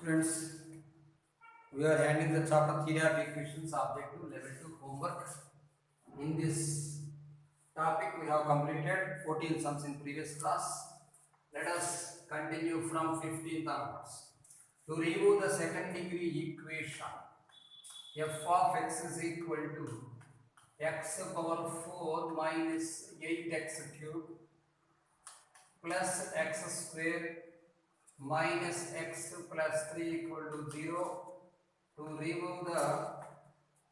Students, we are handling the chapter theory of equations objective level 2 homework. In this topic, we have completed 14 sums in previous class. Let us continue from 15th onwards. To remove the second degree equation, f of x is equal to x power 4 minus 8x cube plus x square minus x plus 3 equal to 0. To remove the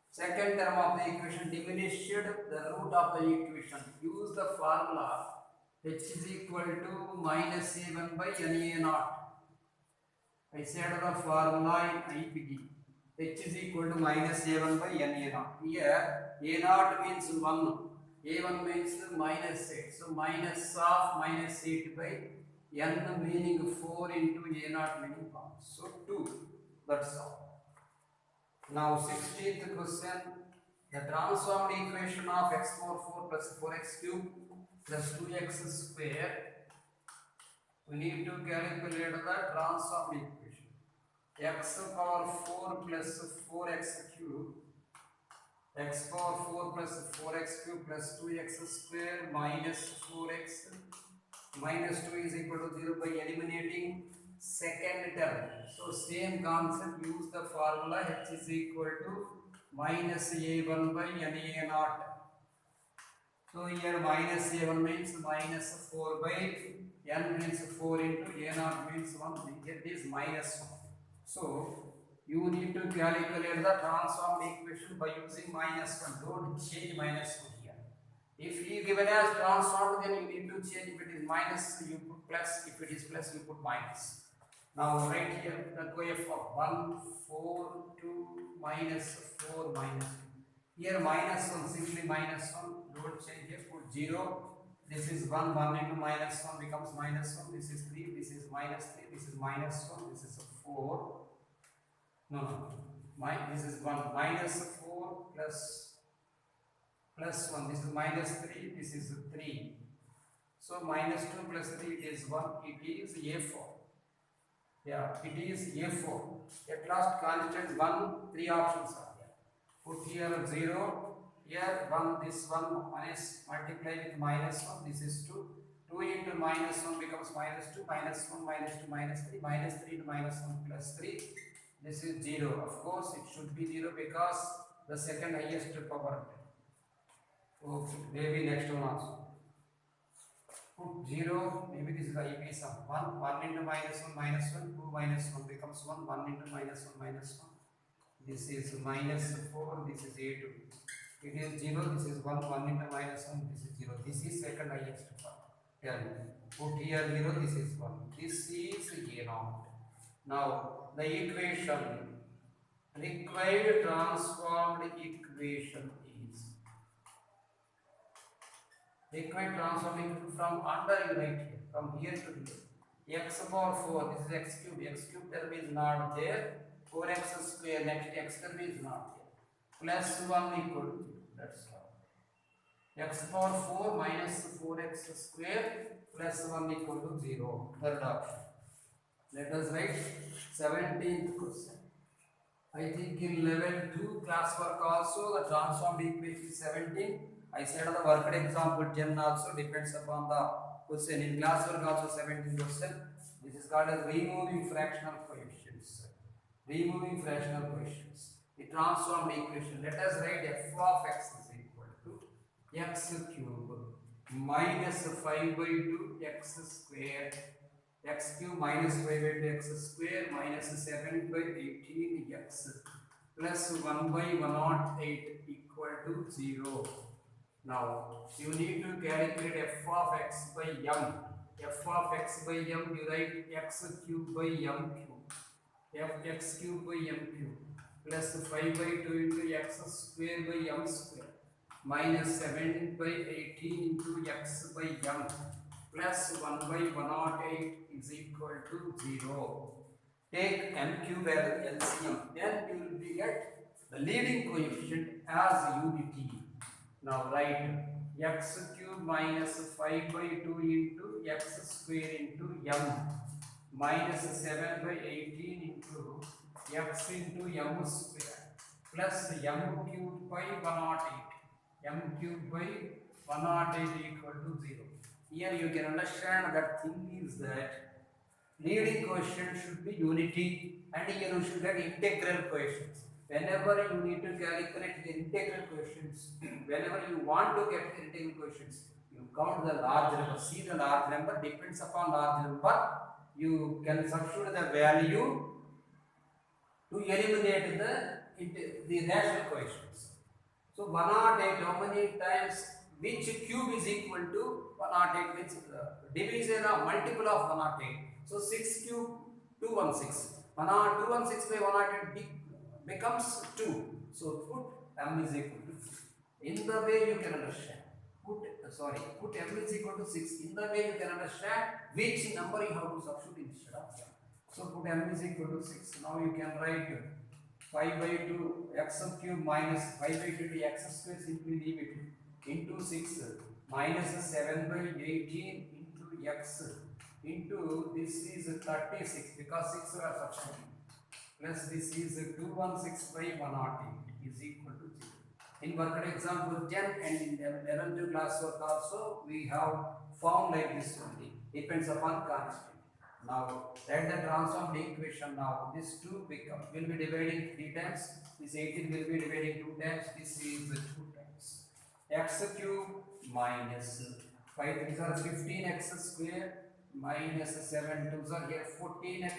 second term of the equation, diminished the root of the equation. Use the formula h is equal to minus a1 by na naught. I said the formula in IPD. H is equal to minus a1 by na naught. Here a naught means 1, a1 means minus 8. So minus of minus 8 by n meaning 4 into a naught meaning 1. So 2. That's all. Now 16th question, the transformed equation of x power 4 plus 4x cube plus 2x square. We need to calculate the transformed equation. X power 4 plus 4x cube, x power 4 plus 4x cube plus 2x square minus 4x minus 2 is equal to 0 by eliminating second term. So same concept, use the formula h is equal to minus a1 by na naught. So here minus a1 means minus 4 by n means 4 into a naught means 1. Here it is minus 1. So you need to calculate the transformed equation by using minus 1. Don't change minus 1 here. If he given as transformed, then you need to change. If it is minus, you put plus. If it is plus, you put minus. Now right here, the coef of 1, 4, 2, minus 4, minus 2. Here minus 1, simply minus 1. Don't change here, put 0. This is 1, 1 into minus 1 becomes minus 1. This is 3, this is minus 3, this is minus 1, this is 4. No. This is 1, minus 4 plus 1. This is minus 3, this is 3. So minus 2 plus 3 is 1. It is A4. Yeah, it is A4. At last constant 1, 3 options are there. Put here 0, here 1, this 1 is multiply with minus 1, this is 2. 2 into minus 1 becomes minus 2, minus 1, minus 2, minus 3, minus 3 to minus 1 plus 3. This is 0. Of course, it should be 0 because the second highest power. Okay, maybe next one also. Put 0, maybe this is the IP sum. 1 into minus 1, 2 minus 1 becomes 1, 1 into minus 1, minus 1. This is minus 4, this is A2. It is 0, this is 1, 1 into minus 1, this is 0. This is second highest power. Put here 0, this is 1. This is A0. Now, the equation, required transformed equation is required transforming from under you right here, from here to here. X power 4, this is x cube. X cube term is not there. 4x square, next x term is not there. Plus 1 equal to 0. That's all. X power 4 minus 4x square plus 1 equal to 0. Third option. Let us write 17th question. I think in level 2 classwork also the transformed equation is 17. I said the worked example 10 also depends upon the question. In classwork also 17 question. This is called as removing fractional coefficients. Removing fractional coefficients. The transformed equation. Let us write f of x is equal to x cube minus 5 by 2 x square. X cube minus 5 by 2 x square minus 7 by 18 x plus 1 by 108 equal to 0. Now, you need to calculate f of x by m. F of x by m, you write x cube by m cube. X cube by m cube plus 5 by 2 into x square by m square minus 7 by 18 into x by m plus 1 by 108 is equal to 0. Take m cube as LCM, then you will be get the leading coefficient as unity. Now write x cube minus 5 by 2 into x square into m minus 7 by 18 into x into m square plus m cubed by 108. M cubed by 108 equal to 0. Here you can understand that thing is that leading coefficient should be unity and here you should get integral coefficients. Whenever you need to calculate the integral coefficients, whenever you want to get the integral coefficients, you count the large number. See the large number depends upon large number. You can substitute the value to eliminate the rational coefficients. So 108, how many times, which cube is equal to 108, which division of multiple of 108. So 6 cube 216. 216 by 108 becomes 2. So put m is equal to 6. In the way you can understand. Put m is equal to 6. In the way you can understand which number you have to substitute instead of m. So put m is equal to 6. Now you can write 5 by 2 x cube minus 5 by 2 to x square, simply leave it, into 6 minus 7 by 18 into x into this is 36 because 6 we are substituting, plus this is 216 by 108 is equal to 0. In worked example 10 and in 11th class work also we have found like this only, depends upon constant. Now let the transformed equation. Now this 2 will be dividing 3 times, this 18 will be dividing 2 times, this is 2 times. X cube minus 5 3s are 15x square minus 7 2s are here 14x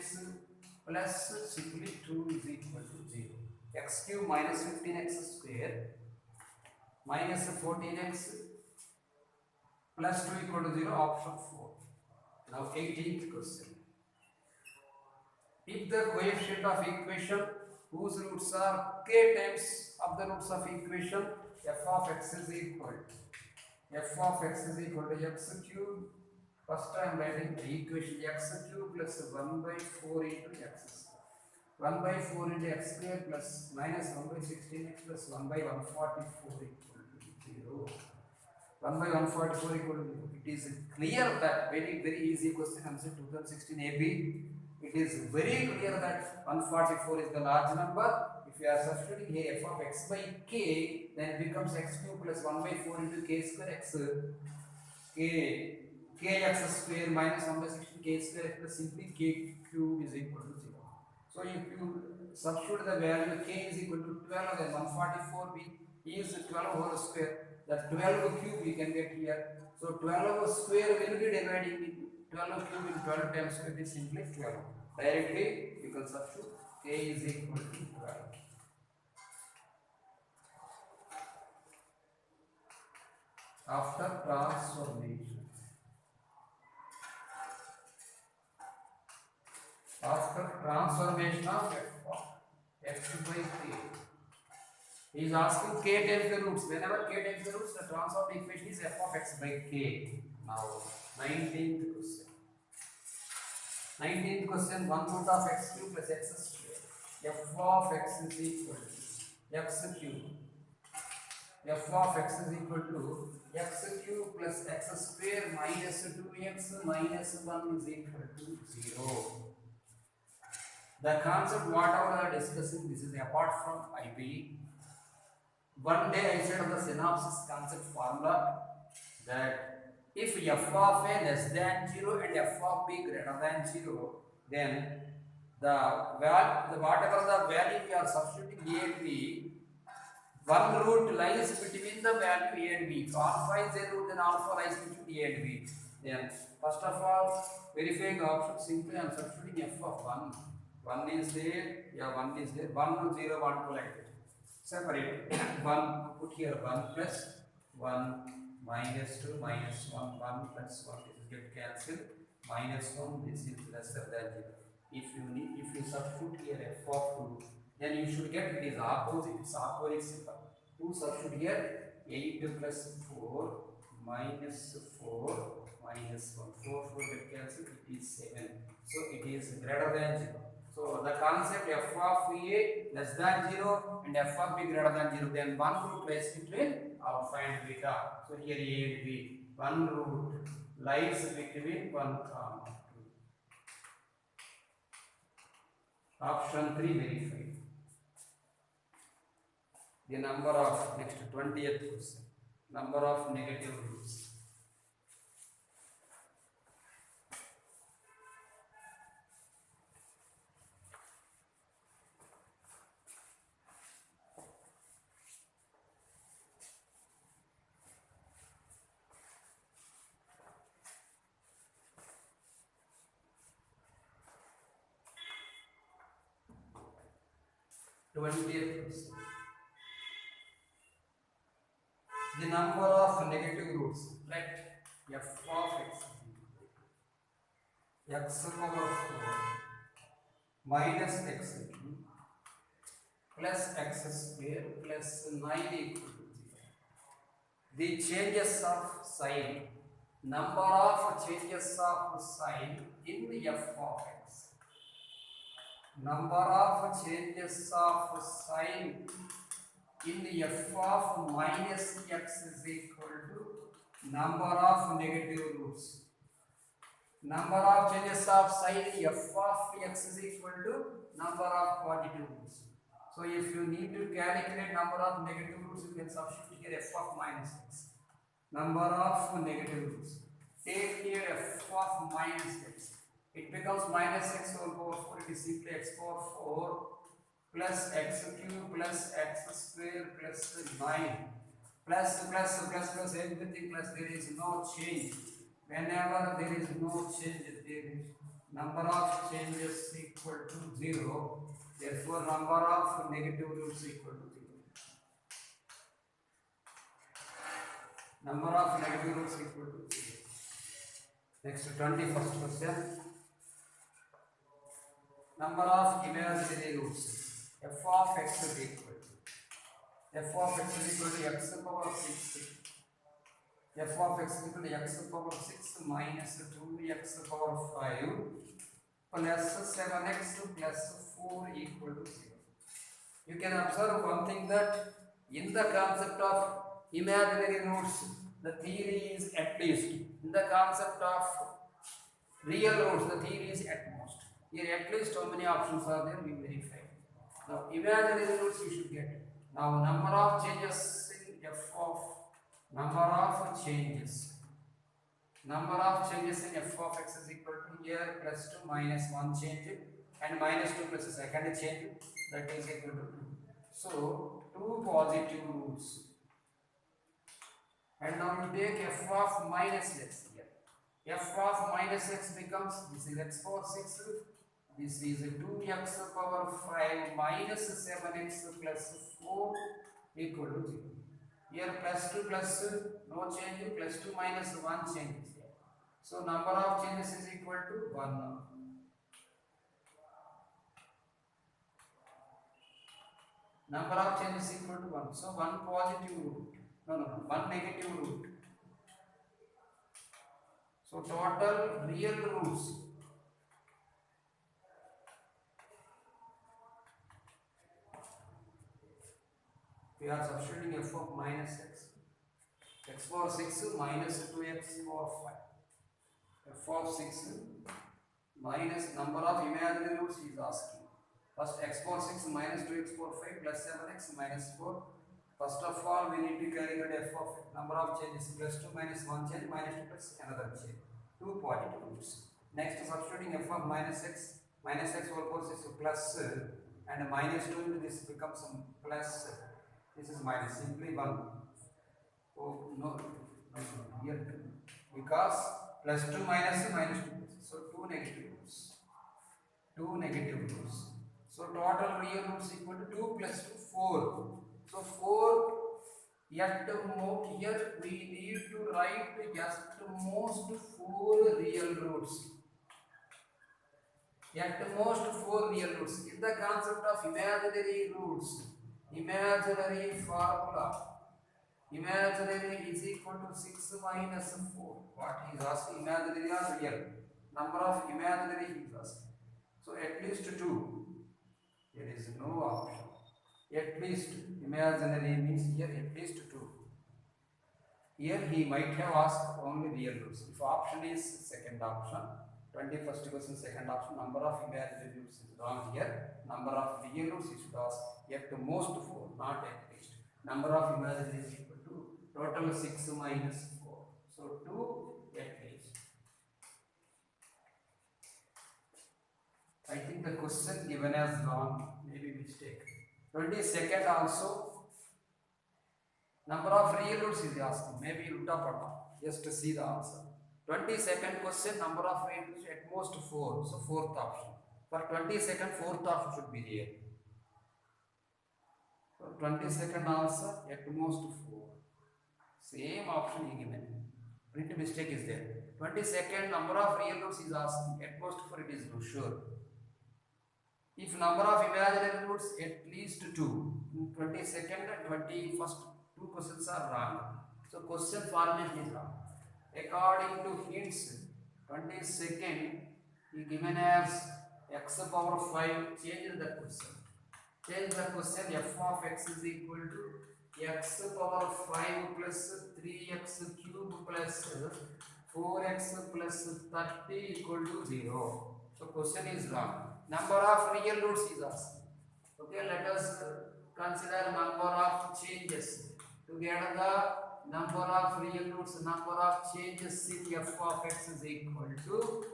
plus simply 2 is equal to 0. X cube minus 15x square minus 14x plus 2 equal to 0, option 4. Now 18th question. If the coefficient of equation whose roots are k times of the roots of equation f of x is equal to x cube, first I am writing the equation x cube plus 1 by 4 into x square, 1 by 4 into x square plus minus 1 by 16x plus 1 by 144 equal to 0. 1 by 144 equal to 0. It is clear that very easy question, answer 2016 AB. It is very clear that 144 is the large number. If you are substituting here f of x by k, then it becomes x cube plus 1 by 4 into k square x kx square minus 1 by 16 k square x plus simply k cube is equal to 0. So if you substitute the value k is equal to 12, then 144 is 12 whole square. That 12 cube we can get here. So 12 square will be dividing in 12 cube in 12 times, so it is simply 12. Directly you can substitute k is equal to 12. After transformation of f of x by k, he is asking k times the roots. Whenever k times the roots, the transformed equation is f of x by k. Now 19th question. 19th question, 1 root of x cube plus x square. F of x is equal to x cube. F of x is equal to x cube plus x square minus 2x minus 1 is equal to 0. The concept whatever I am discussing, this is apart from IB. One day I said of the synopsis concept formula that if f of a less than 0 and f of b greater than 0, then whatever the value we are substituting a and b, one root lies between the value a and b. If alpha is a root, then alpha lies between a and b. Then first of all, verifying the option, simply I am substituting f of 1. 1 is there, 1 is there, 1 0 1 2 like that. Separate 1, put here 1 plus 1 minus 2 minus 1 1 plus 1, this is get cancelled, minus 1, this is lesser than 0. If you substitute here f of 2, then you should get it is opposite, it's opposite symbol. 2 substitute here, 8 plus 4 minus 4 minus 1, 4 get cancelled, it is 7. So it is greater than 0. So the concept f of a less than 0 and f of b greater than 0, then one root lies between alpha and beta. So here a and b, one root lies between 1, 2. Option 3 verified. The number of, next 20th question, number of negative roots. The number of negative roots, let f of x power 4 minus x plus x square plus 9 equal to 0. The changes of sign, number of changes of sign in the f of x. Number of changes of sign in the f of minus x is equal to number of negative roots. Number of changes of sign in f of x is equal to number of positive roots. So if you need to calculate number of negative roots, you can substitute here f of minus x. Number of negative roots. Take here f of minus x. It becomes minus x whole power 4. It is simply x power 4 plus x cube plus x square plus 9 plus everything plus, there is no change. Whenever there is no change, there is number of changes equal to 0. Therefore, number of negative roots equal to 0. Number of negative roots equal to 0. Next, 21st question. Number of imaginary roots. F of x is equal to f of x is equal to x power 6. F of x is equal to x power 6 minus 2x power 5 plus 7x plus 4 equal to 0. You can observe one thing, that in the concept of imaginary roots, the theory is at least. In the concept of real roots, the theory is at most. Here at least how many options are there, we verify. Now imaginary roots you should get. Now number of changes in f of number of changes in f of x is equal to here plus 2 minus 1 change and minus 2 plus the second change, that is equal to 2. So 2 positive roots. And now you take f of minus x here. F of minus x becomes, this is x power 6, this is 2x power 5 minus 7x plus 4 equal to 0. Here plus 2 plus no change, plus 2 minus 1 changes here. So number of changes is equal to 1. Number of changes equal to 1. So 1 positive root. No, 1 negative root. So total real roots. We are substituting f of minus x. X power 6 minus 2x power 5. F of 6 minus number of imaginary roots he is asking. First x power 6 minus 2x power 5 plus 7x minus 4. First of all, we need to calculate f of number of changes. Plus 2 minus 1 change, minus 2 plus another change. 2 positive roots. Next, substituting f of minus x whole power 6 plus and minus 2 into this becomes plus. This is minus, simply 1. Oh, no, here 2. Because plus 2 minus 2 plus. So 2 negative roots. 2 negative roots. So total real roots equal to 2 plus 2, 4. So 4, yet here we need to write just most 4 real roots. At most 4 real roots. In the concept of imaginary roots, imaginary formula, imaginary is equal to 6 minus 4. What he is asking, imaginary or real? Number of imaginary he is asking. So at least 2. There is no option. At least imaginary means here at least 2. Here he might have asked only real roots. If option is second option, 21st question, second option. Number of imaginary roots is wrong here. Number of real roots you should ask. At most 4, not at least. Number of imaginary is equal to total 6 minus 4. So 2 at least. I think the question given as wrong, maybe mistake. 22nd also. Number of real roots is asking. Maybe you top or not. Just to see the answer. 22nd question, number of real roots at most 4. So 4th option. For 22nd, 4th option should be real. For 22nd answer, at most 4. Same option is given. Print mistake is there. 22nd, number of real roots is asking. At most 4 it is no sure. If number of imaginary roots at least 2. In 22nd and 21st, 2 questions are wrong. So question formation is wrong. According to hints, 22nd is given as x power 5. Change the question. Change the question. F of x is equal to x power 5 plus 3x cube plus 4x plus 30 equal to 0. So question is wrong. Number of real roots is asking. Okay, let us consider number of changes. To get the number of real roots, number of changes in f of x is equal to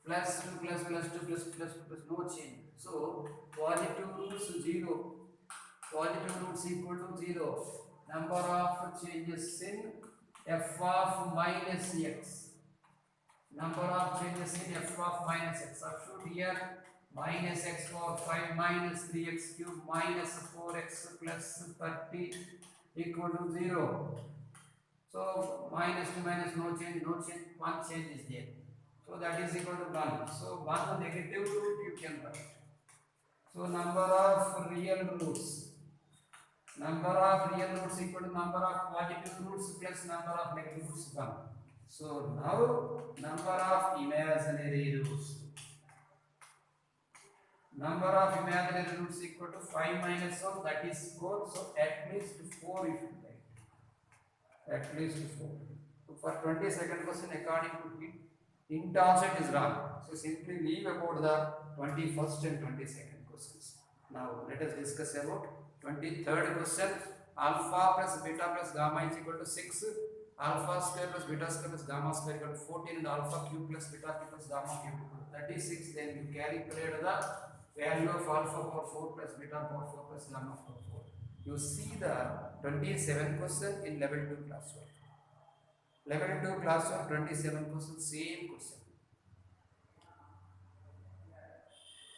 plus 2 plus 2 plus no change. So positive roots 0. Positive roots equal to 0. Number of changes in f of minus x. Number of changes in f of minus x. Substitute here minus x power 5 minus 3x cube minus 4x plus 30 equal to 0. So minus to minus no change, one change is there. So that is equal to 1. So one negative root you can write. So number of real roots. Number of real roots equal to number of positive roots plus number of negative roots 1. So now number of imaginary roots. Number of imaginary roots equal to 5 minus 1, that is 4. So at least 4 you should write. At least 4. So for 22nd question, according to hint also it is wrong. So simply leave about the 21st and 22nd questions. Now let us discuss about 23rd question. Alpha plus beta plus gamma is equal to 6. Alpha square plus beta square plus gamma square equal to 14 and alpha cube plus beta cube plus gamma cube equal to 36. Then you calculate the value of alpha power 4 plus beta power 4 plus gamma power 4. You see the 27th question in level 2 classwork. Level 2 classwork, 27th question, same question.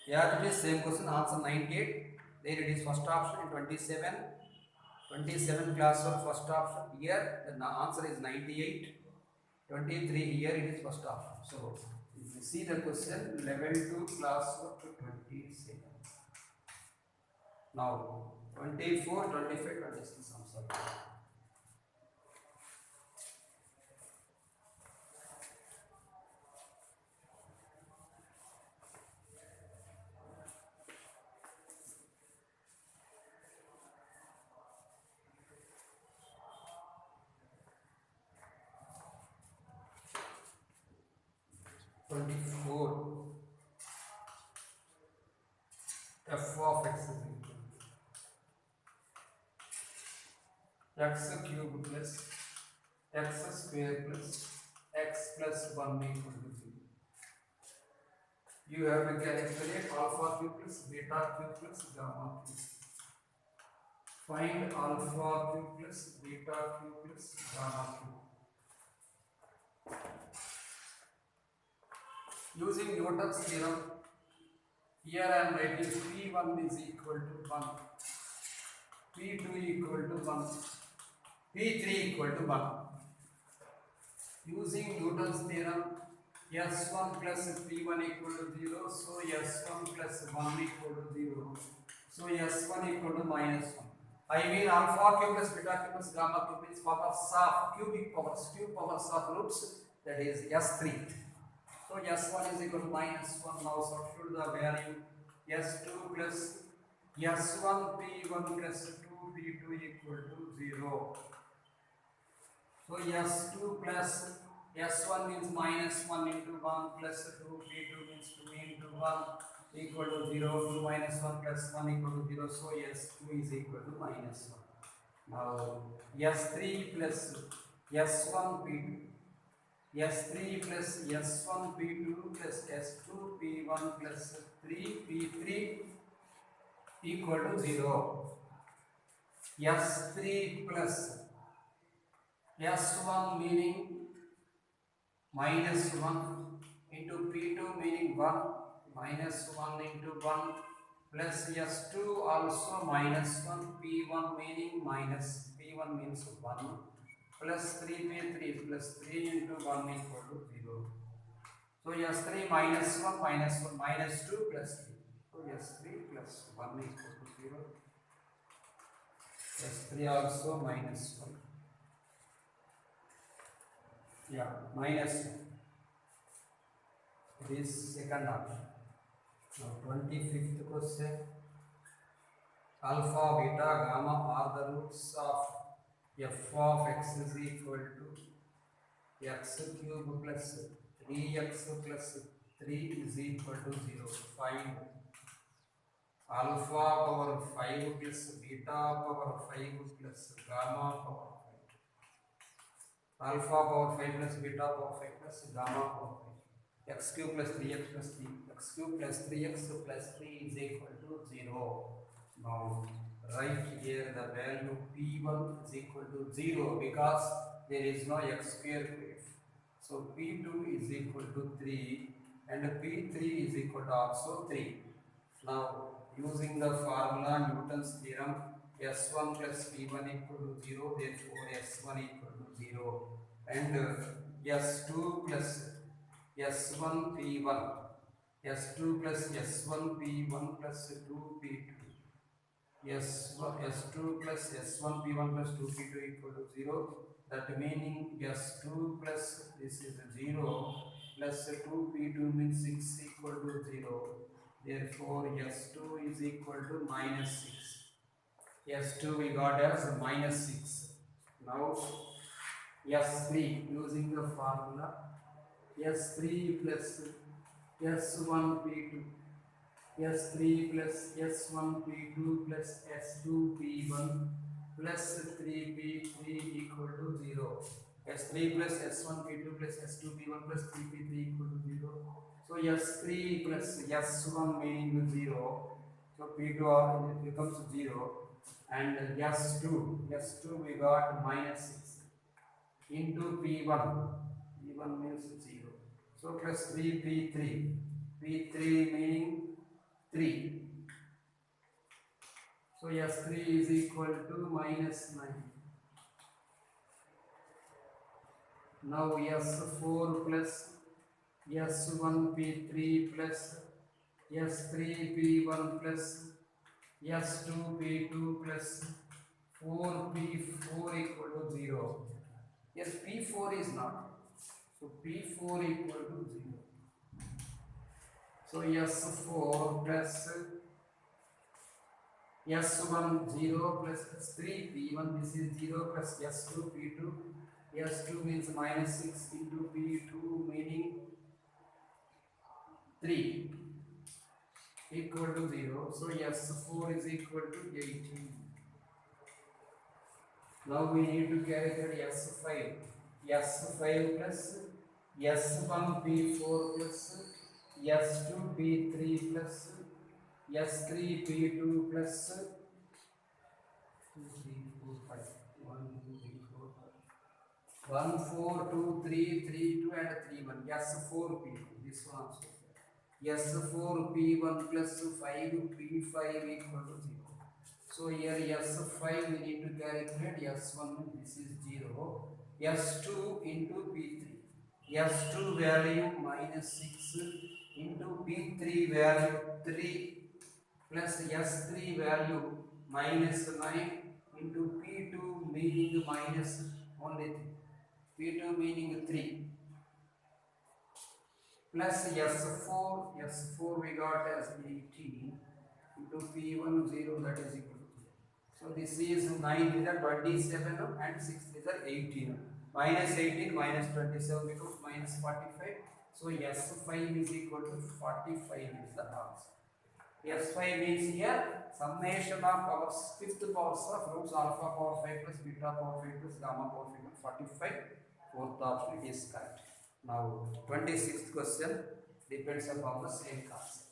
Yeah, it is same question, answer 98. There it is first option in 27 classwork, first option. Here the answer is 98. 23 here it is first option. So if you see the question, level 2 classwork 27. Now 24, 25, 26 answer. F of x is equal to x cube plus x square plus x plus 1 equal to 0. You have to calculate alpha cube plus beta cube plus gamma cube. Find alpha cube plus beta cube plus gamma cube. Using Newton's theorem, here I am writing P1 is equal to 1, P2 equal to 1, P3 equal to 1. Using Newton's theorem, S1 plus P1 equal to 0, so S1 plus 1 equal to 0. So S1 equal to minus 1. I mean alpha cube plus beta cube plus gamma cube is powers of cubic powers of roots, that is S3. So S1 is equal to minus 1. Now substitute the value S2 plus S1 P1 plus 2 P2 equal to 0. So S2 plus S1 means minus 1 into 1 plus 2, P2 means 2 into 1 equal to 0, 2 minus 1 plus 1 equal to 0, so S2 is equal to minus 1. Now S3 plus S1 P2, S3 plus S1 P2 plus S2 P1 plus 3 P3 equal to 0. S3 plus S1 meaning minus 1 into P2 meaning 1 minus 1 into 1 plus S2 also minus 1 P1 meaning minus P1 means 1 plus 3P3 plus 3 into 1 equal to 0. So S3 minus 1 minus 2 plus 3. So S3 plus 1 equal to 0. S3 also minus 1. Yeah, minus 1. It is second option. Now 25th question. Alpha, beta, gamma are the roots of f of x is equal to x cube plus 3x plus 3 is equal to 0. Find alpha power 5 plus beta power 5 plus gamma power 5. Alpha power 5 plus beta power 5 plus gamma power 5. X cube plus 3x plus 3. X cube plus 3x plus 3 is equal to 0. Now write here the value P1 is equal to 0 because there is no x square here. So P2 is equal to 3 and P3 is equal to also 3. Now using the formula Newton's theorem, S1 plus P1 equal to 0, therefore S1 equal to 0 and S2 plus S1 P1, S2 plus S1 P1 plus 2 P2, S1, S2 plus S1 P1 plus 2 P2 equal to 0. That meaning S2 plus this is 0 plus 2 P2 means 6 equal to 0. Therefore S2 is equal to minus 6. S2 we got as minus 6. Now S3 using the formula S3 plus S1 P2, S3 plus S1 P2 plus S2 P1 plus 3P3 equal to 0. S3 plus S1 P2 plus S2 P1 plus 3P3 equal to 0. So S3 plus S1 meaning 0. So P2 becomes 0 and S2 we got minus 6 into P1. P1 means 0. So plus 3P3. P3 meaning 3. So S3 is equal to minus 9. Now S4 plus S1 P3 plus S3 P1 plus S2 P2 plus 4 P4 equal to 0. Yes, P4 is not. So P4 equal to 0. So S4 plus S1 0 plus S3 P1, this is 0 plus S2 P2. S2 means minus 6 into P2 meaning 3 equal to 0. So S4 is equal to 18. Now we need to calculate S5. S5 plus S1 P4 plus S2 P3 plus S3 P2 plus 2, 3, 4, 5. 1, 2, 3, 4, 5. 1, 4, 2, 3, 3, 2 and 3, 1. S4 P2. This one also. S4 P1 plus 5 P5 equal to 0. So here S5 we need to calculate S1, this is 0. S2 into P3. S2 value minus 6 into P3 value 3 plus S3 value minus 9 into P2 meaning minus only 3. P2 meaning 3 plus S4 we got as 18 into P1 0, that is equal to 0. So this is 9 is a 27 and 6 is a 18. minus 18 minus 27 becomes minus 45. So S5 is equal to 45 is the answer. S5 means here summation of powers, fifth powers of roots alpha power 5 plus beta power 5 plus gamma power 5 plus 45. Fourth option is correct. Now 26th question depends upon the same concept.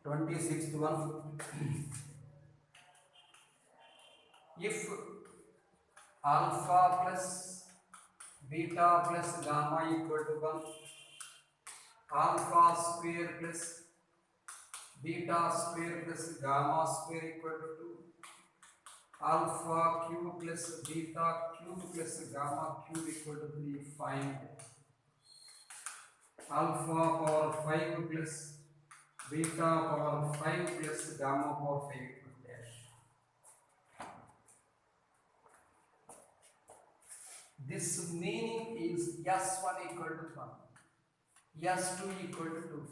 Twenty-sixth one. If alpha plus beta plus gamma equal to 1, alpha square plus beta square plus gamma square equal to 2, alpha cube plus beta cube plus gamma cube equal to 3, find alpha power 5 plus beta power 5 plus gamma power 5 equal to dash. This meaning is S1 equal to 1, S2 equal to 2,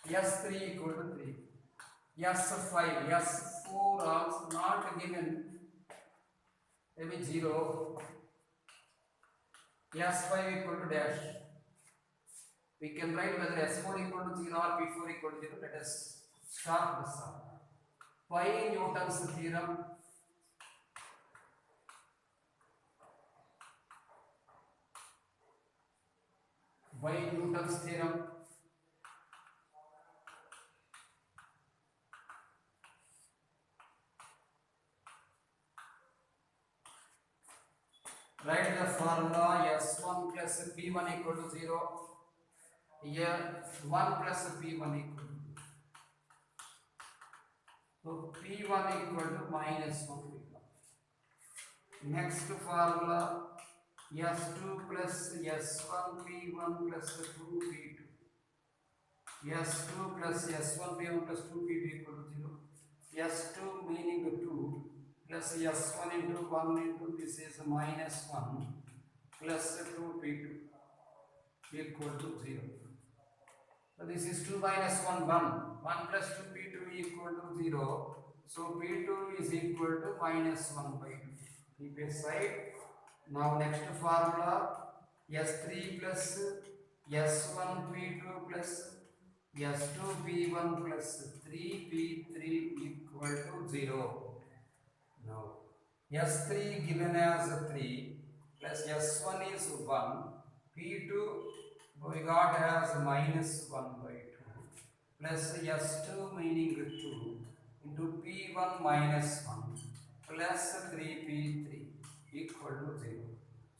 S3 equal to 3, S5, S4 also not given, maybe 0, S5 equal to dash. We can write whether S4 equal to 0 or P4 equal to 0. Let us start the sum. By Newton's theorem, write the formula S1 plus P1 equal to 0. Here 1 plus P1 equal to 0. So P1 equal to minus 1 P1. Next formula S2 plus S1 P1 plus 2 P2. S2 plus S1 P1 plus 2 P2 equal to 0. S2 meaning 2 plus S1 into 1 into this is minus 1 plus 2 P2 equal to 0. So this is 2 minus 1, 1. 1 plus 2 P2 equal to 0. So P2 is equal to minus 1 by 2. Keep aside. Now next formula S3 plus S1 P2 plus S2 P1 plus 3 P3 equal to 0. Now S3 given as 3 plus S1 is 1, P2 we got as minus 1 by 2 plus S2 meaning 2 into P1 minus 1 plus 3P3 equal to 0.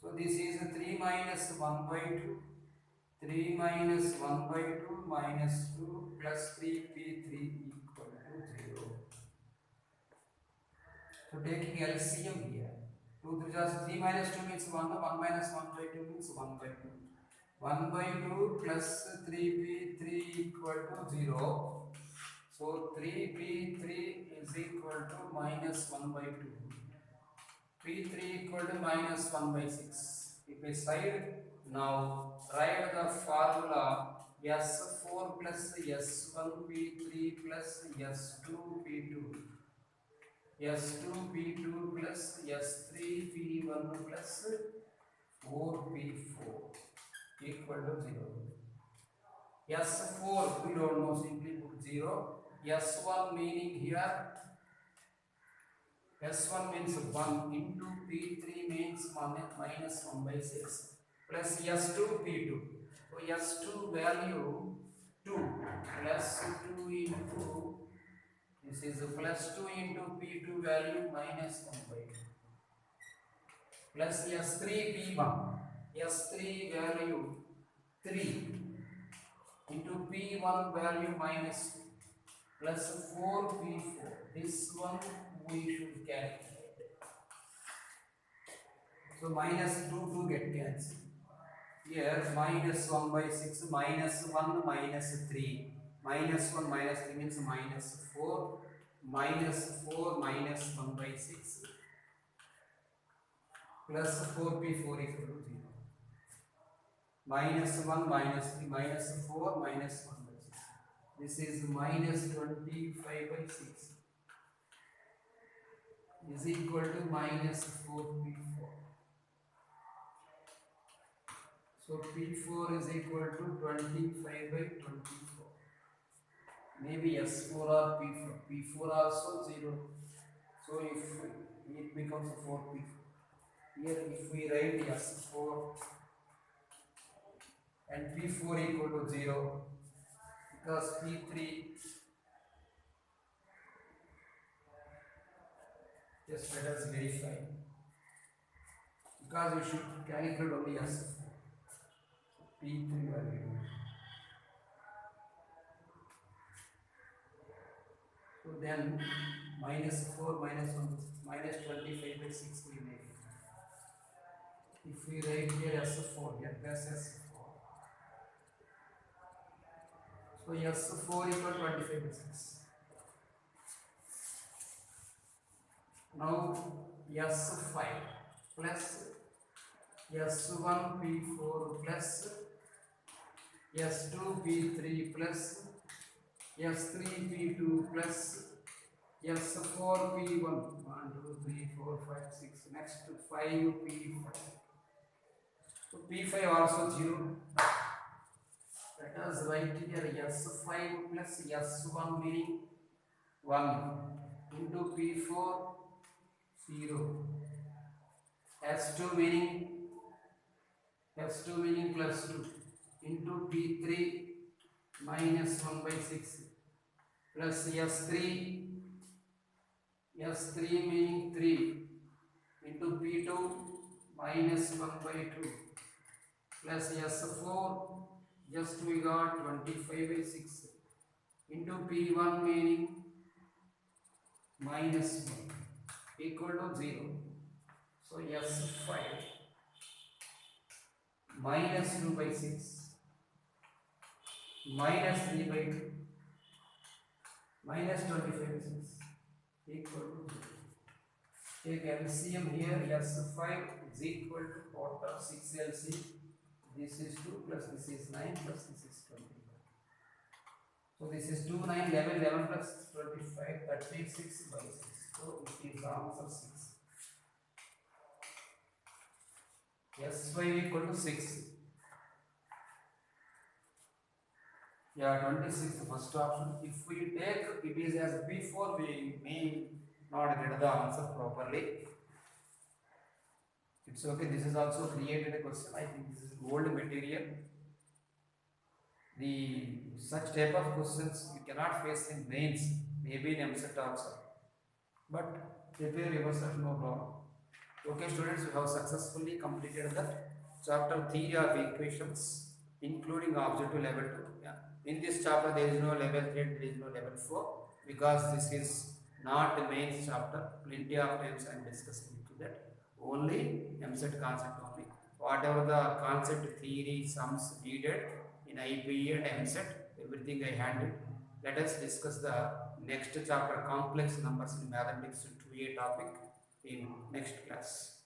So this is 3 minus 1 by 2, 3 minus 1 by 2 minus 2 plus 3P3 equal to 0. So taking LCM here, 2 3 just 3 minus 2 means 1, 1 minus 1 by 2 means 1 by 2. 1 by 2 plus 3P3 equal to 0. So 3P3 is equal to minus 1 by 2. P3 equal to minus 1 by 6. If we side, now write the formula S4 plus S1P3 plus S2P2. S2P2 plus S3P1 plus 4P4 equal to 0. S4 we don't know, simply put 0. S1 meaning here, S1 means 1 into P3 means minus 1 by 6 plus S2 P2. So S2 value 2 plus 2 into, this is plus 2 into P2 value minus 1 by 2 plus S3 P1. S3 value 3 into P1 value minus 2 plus 4P4. This one we should calculate. So minus 2 get cancelled. Here minus 1 by 6 minus 1 minus 3 minus 1 minus 3 means minus 4, minus 4 minus 1 by 6 plus 4p4 equal to 0. Minus 1 minus 3 minus 4 minus 1 by 6. This is minus 25 by 6 is equal to minus 4p4. So p4 is equal to 25 by 24. Maybe S4 or P4. P4 also 0. So if it becomes 4P4. Here if we write S4 and P4 equal to 0, because P3, just let us verify. Because we should calculate only S4. P3 value. So then minus 4 minus 1 minus 25 by 6 we make. If we write here S4, here plus S4. So S4 equal 25 by 6. Now S5 plus S1P4 plus S2P3 plus S3P2 plus S4P1, 1, 2, 3, 4, 5, 6, next 5P5. So P5 also 0. Let us write here S5 plus S1 meaning 1 into P4 0. S2 meaning plus 2 into P3 minus 1 by 6 plus S3 meaning 3 into P2 minus 1 by 2 plus S4 just we got 25 by 6 into P1 meaning minus 1 equal to 0. So S5 minus 2 by 6 minus 3 by 2 minus 25 by 6 equal to 0. Take LCM here. S5 is equal to what of 6 LCM. This is 2 plus this is 9 plus this is 25. So this is 2, 9, 11, 11 plus 25, 36 by 6. So it is the answer 6. S5 equal to 6. Yeah, 26 the first option. If we take it is as P4, we may not get the answer properly. It's okay. This is also created a question. I think this is old material. Such type of questions you cannot face in mains, maybe in MCET also. But prepare yourself, no problem. Okay, students, we have successfully completed the chapter theory of equations, including objective level 2. Yeah. In this chapter, there is no level 3, there is no level 4, because this is not the main chapter. Plenty of times I am discussing into that. Only MCET concept only. Whatever the concept theory sums needed in IPE and MCET, everything I handled. Let us discuss the next chapter, complex numbers in mathematics 2A topic, in next class.